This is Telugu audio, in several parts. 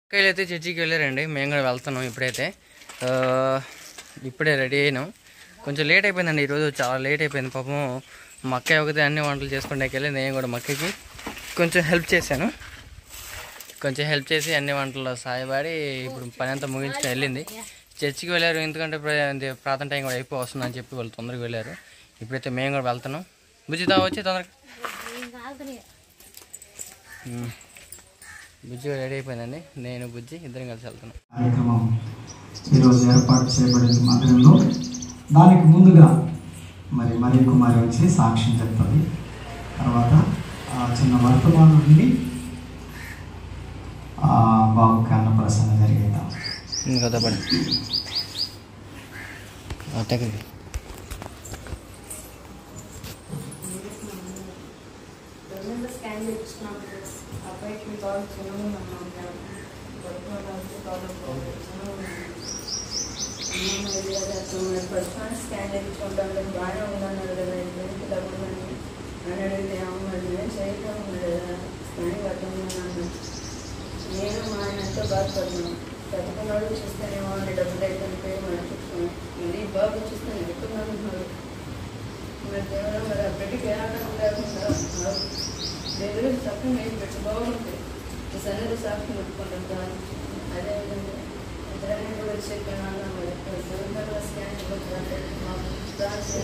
అక్కయ్యలు అయితే చర్చికి వెళ్ళారండి. మేము కూడా వెళ్తున్నాం ఇప్పుడే రెడీ అయినాం. కొంచెం లేట్ అయిపోయిందండి, ఈరోజు చాలా లేట్ అయిపోయింది. పాపం మా అక్కయ్య ఒకతే అన్ని వంటలు చేసుకుంటే వెళ్ళి నేను కూడా మా అక్కకి కొంచెం హెల్ప్ చేశాను. హెల్ప్ చేసి అన్ని వంటలు సాయపడి ఇప్పుడు పని అంతా ముగించుకొని వెళ్ళింది. చర్చికి వెళ్ళారు, ఎందుకంటే ప్రార్థన టైం కూడా అయిపోతుందని చెప్పి వాళ్ళు తొందరగా వెళ్ళారు. ఇప్పుడైతే మేము కూడా వెళ్తున్నాం. బుజ్జిదా వచ్చి తొందరగా. బుజ్జి రెడీ అయిపోయిందండి, నేను బుజ్జి ఇద్దరం కలిసి వెళ్తున్నాం. కార్యక్రమం ఈరోజు ఏర్పాటు చేయబడింది మందిరంలో. దానికి ముందుగా మరి కుమారి వచ్చి సాక్ష్యం చెప్తుంది. తర్వాత చిన్న వర్తమానం నుండి బాబుకి అన్నప్రసన్న జరిగేద్దాం. కదా పడి స్కాన్ చేయించుకుంటాం బాగానే ఉందన్నారు కదా, ఇంటికి డబ్బులు అని అడిగితే అమ్మది నేను చేయటం ఉన్నాడు కదా, స్కాన్ కట్టమన్నాను. నేను మా ఆయన ఎంతో బాధపడుతున్నాను. చదువుకున్నాడు చూస్తేనేమో అని డబ్బులు అయితే పేరు మర్చిపోతున్నాను. మళ్ళీ బాబు చూస్తే ఎక్కుతున్నాను అంటున్నారు. మరి దేవుడు మరి ఆ బిడ్డకి ఏ ఆటం లేకుండా దేవుడు తప్పని నేను పెట్టి బాగుంటుంది. ఈ సన్నిధి సాక్షి పెట్టుకుంటాం దాన్ని. అదేవిధంగా ఇతరులను కూడా చెప్పాను. మరి దేవుడు స్కాన్ ఇవ్వకపోతే మాకు ప్రార్థన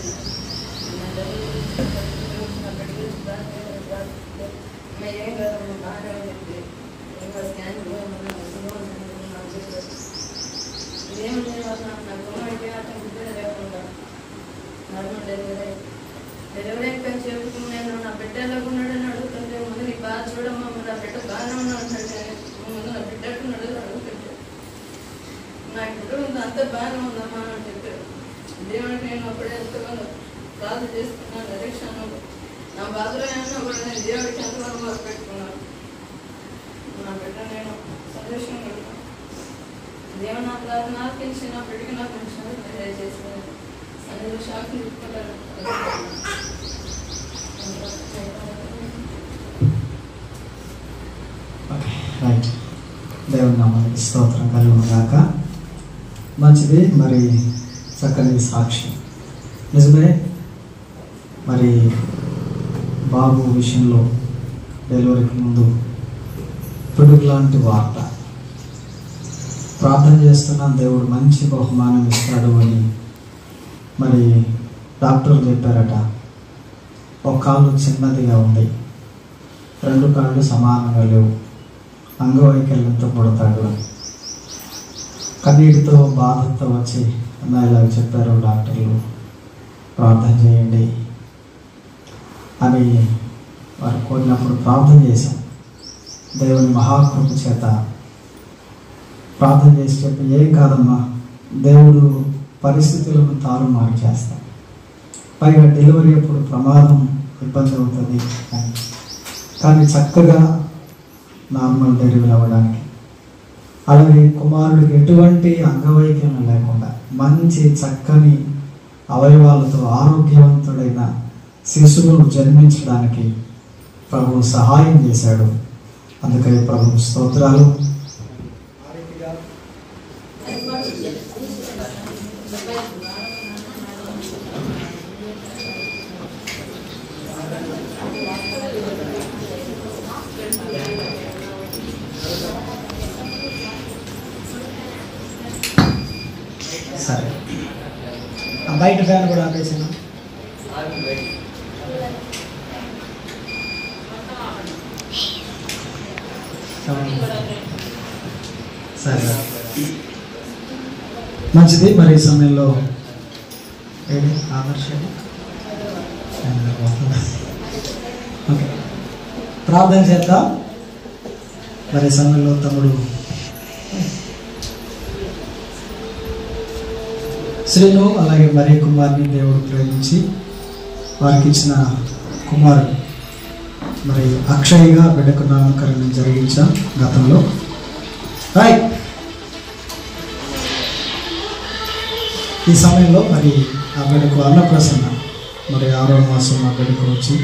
నా డబ్బులు నా బిడ్డ గురించి ప్రార్థన ఏం కాదు బాగానే ఉంది. ఇంకా స్కాన్ ఇదేమంటే నా గుణం అయితే అతను బిడ్డ లేకుండా నార్మల్ డెలివరీ అయిపోయి చెప్పుకుని నేను నా బిడ్డ ఎలాగున్నాడని అడుగుతుంటే ముందు నీ బాగా చూడమ్మా, మరి నా బిడ్డ బాగానే ఉన్నాడు అంటే ముందు నా బిడ్డ ఎట్టున్నాడు అడుగుతుంటే నా బిడ్డ ఉంది అంత బాగానే ఉందమ్మా అని చెప్పారు. దేవుడికి నేను అప్పుడే ఎంతగానో బాధ చేసుకున్నాను. నిరీక్షణలో నా బాధలో ఏమన్నా కూడా నేను దేవుడికి ఎంతగానో బాధ పెట్టుకున్నాను. నా బిడ్డ నేను సంతోషంగా ఉన్నాను. దేవుడు నా ప్రార్థన ఆలకించి నా బిడ్డకి నాకు మంచి తెలియజేసిన అందులో షాక్ తీసుకుంటాను. రైట్, దేవుని నామానికి స్తోత్రం కలుగును గాక. మంచిది, మరి చక్కని సాక్ష్యం. నిజమే, మరి బాబు విషయంలో డెలివరీకి ముందు పిడుగు లాంటి వార్త. ప్రార్థన చేస్తున్నాను, దేవుడు మంచి బహుమానం ఇస్తాడు అని మరి డాక్టర్లు చెప్పారట. ఒక కాళ్ళు చిన్నదిగా ఉంది, 2 కాళ్ళు సమానంగా లేవు, అంగవైకల్యంతో పుడతాడు అని కన్నీటితో బాధతో వచ్చి అన్న ఇలాగ చెప్పారు డాక్టర్లు, ప్రార్థన చేయండి అని వారు కోరినప్పుడు ప్రార్థన చేశాం. దేవుని మహాకృప చేత ప్రార్థన చేసి చెప్పి, ఏం కాదమ్మా, దేవుడు పరిస్థితులను తారుమారు చేస్తాం, పైగా డెలివరీ అప్పుడు ప్రమాదం ఇబ్బంది అవుతుంది అని. కానీ చక్కగా నార్మల్ డెలివరీ అవ్వడానికి, అలాగే కుమారుడికి ఎటువంటి అంగవైకల్యం లేకుండా మంచి చక్కని అవయవాలతో ఆరోగ్యవంతుడైన శిశువును జన్మించడానికి ప్రభువు సహాయం చేశాడు. అందుకని ప్రభు స్తోత్రాలు. సరే, బయట ఫ్యాన్ కూడా ఆపేసాను. సరే, మంచిది. మరి ఈ సమయంలో ఓకే, ప్రార్థన చేద్దాం. మరి ఈ సమయంలో తమ్ముడు శ్రీను అలాగే మరి కుమార్ని దేవుడు ప్రేమించి వారికి ఇచ్చిన కుమారుడు మరి అక్షయ్గా బిడ్డకు నామకరణం జరిగించాం గతంలో. ఈ సమయంలో మరి ఆ బిడ్డకు అన్నప్రసన్న మరి 6వ మాసం ఆ బిడ్డకు వచ్చి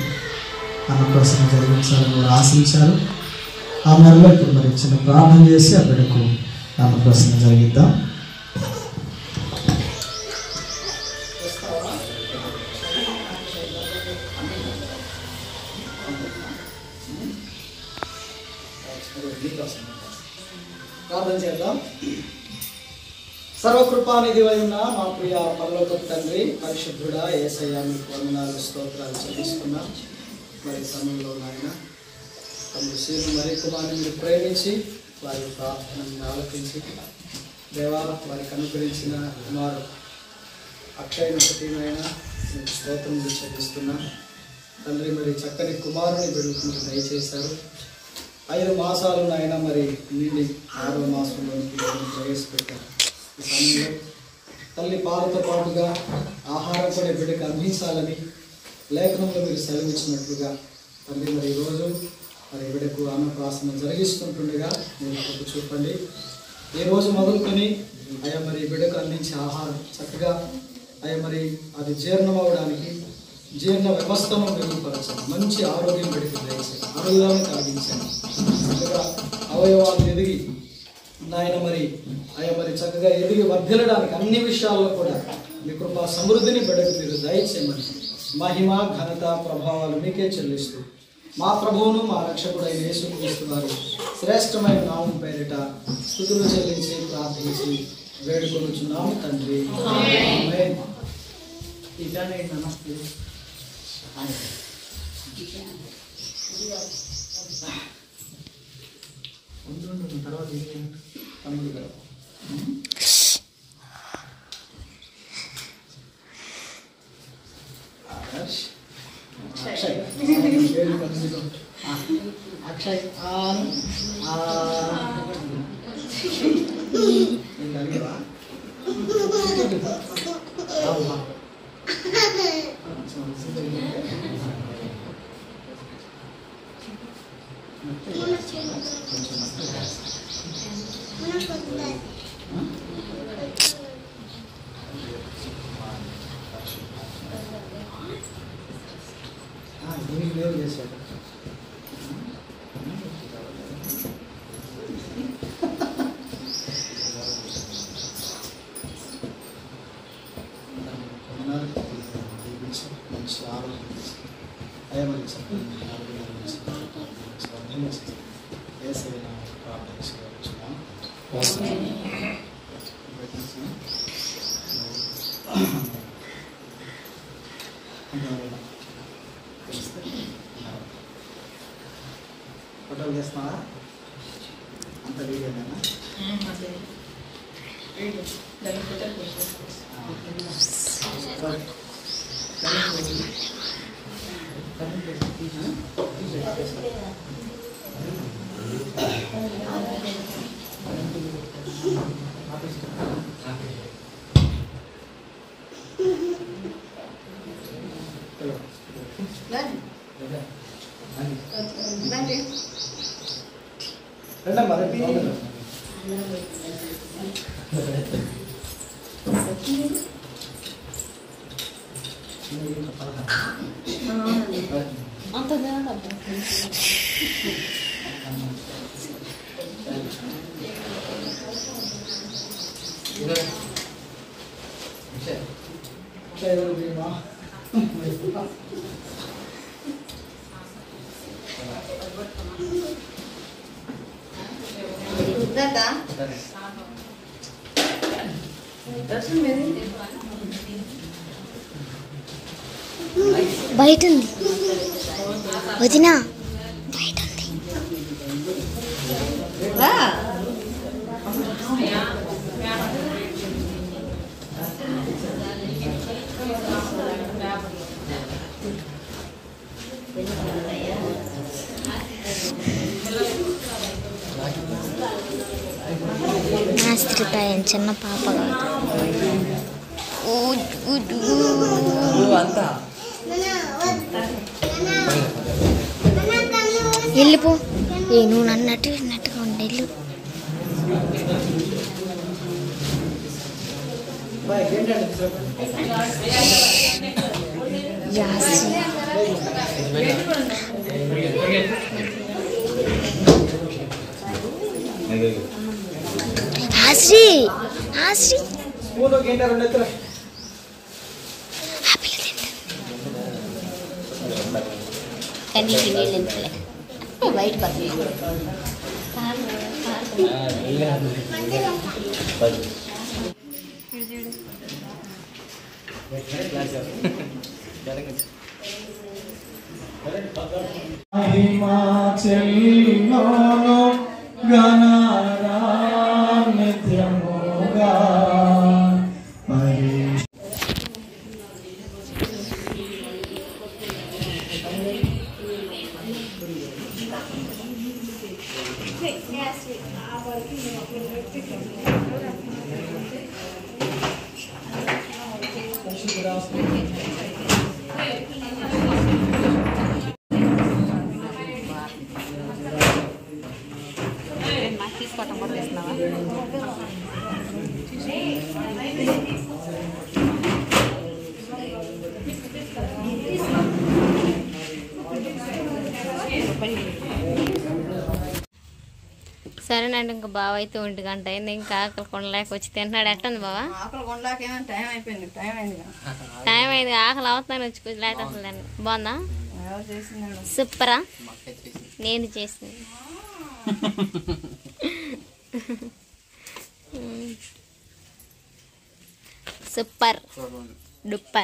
అన్నప్రసన్న జరిగించాలని కూడా ఆశించారు. ఆ నెలలో ఇప్పుడు మరి చిన్న ప్రార్థన చేసి ఆ బిడ్డకు అన్నప్రసన్న జరిగిద్దాం. ప్రార్థన చేద్దాం. సర్వకృపానిధి అయిన మా ప్రియ పరలోకపు తండ్రి, పరిశుద్ధుడా యేసయ్య, మీకు వందనాలు స్తోత్రాలు చెల్లిస్తున్నాం. మరి సమయంలో నాయన తమ సీను మరి కుమారుని మీరు ప్రేమించి వారి ప్రార్థనని ఆలకించి దేవా వారికి అనుగ్రహించిన కుమారు అక్షయను పుట్టినైనా మీకు స్తోత్రములు చెల్లిస్తున్నాం తండ్రి. మరి చక్కని కుమారుని బిడ్డకు దయచేశారు. 5 మాసాలు నాయన మరి నిండి 6వ మాసంలోనికి ప్రవేశపెట్టారు. ఈ సమయంలో తల్లి పాలతో పాటుగా ఆహారం కూడా బిడ్డకు అందించాలని లేఖనంలో మీరు సెలవిచ్చినట్లుగా తండ్రి మరి ఈరోజు మరి బిడ్డకు అన్నప్రాసన జరిగిస్తుంటుండగా మీరు కృప చూపండి. ఈ రోజు మొదలుకొని అయ్యా మరి బిడ్డకు అందించే ఆహారం చక్కగా అయ్యా మరి అది జీర్ణం అవడానికి జీర్ణ వ్యవస్థను మెరుగుపరచండి. మంచి ఆరోగ్యం బిడ్డకు దయచేయండి. ఆరోగ్యాన్ని కలిగించండి. చక్కగా అవయవాలు ఎదిగి నాయన మరి అయ్యా మరి చక్కగా ఎదిగి వర్ధిల్లడానికి అన్ని విషయాల్లో కూడా మీ కృపా సమృద్ధిని బిడ్డకు మీరు దయచేయమని మహిమ ఘనత ప్రభావాలు మీకే చెల్లిస్తూ మా ప్రభువును మా రక్షకుడైన యేసుక్రీస్తు వారి శ్రేష్టమైన నామం పేరిట స్తుతులు చెల్లించి ప్రార్థించి వేడుకొనుచున్నాము తండ్రి. ఆమేన్. నమస్తే. తర్వాత తమ్ముడు గారు అక్షయ్ అక్షయ్ అడిగేవా దీనికి వేరు చేశాడు. మంచి ఆరోగ్యం అయ్యమని ఏసైనా ప్రార్థించుకోవచ్చున్నాం. ఫోటోలు చేస్తున్నావా? అంత వీడియోనేనా? బయట ఉంది వదినా, బయట ఉంది. నాస్తికాయం చిన్న పాప వెళ్ళిపో. ఏ నువ్వు నన్నట్టు విన్నట్టుగా ఉండేళ్ళు. ఆశ్రీ ఆశ్రీ కన్నీకి నీళ్ళు ఎంతలే బయట నిత్యముగా తీసుకోవటం కూడా చేస్తున్నావా? సరేనండి, ఇంకా బావ అయితే 1 గంట అయింది. ఇంకా ఆకలి కొనలేక వచ్చి తింటున్నాడు. ఎట్టుంది బావా? ఆకలి కొండలాక ఏమైనా టైం అయిపోయింది. టైం అయింది. టైం అయింది, ఆకలి అవుతున్నాను వచ్చి కొంచెం లేట్ అసలు. బాగుందా? ఎవరు చేసినాడు? సూపరా? నేను చేసింది. Super duper.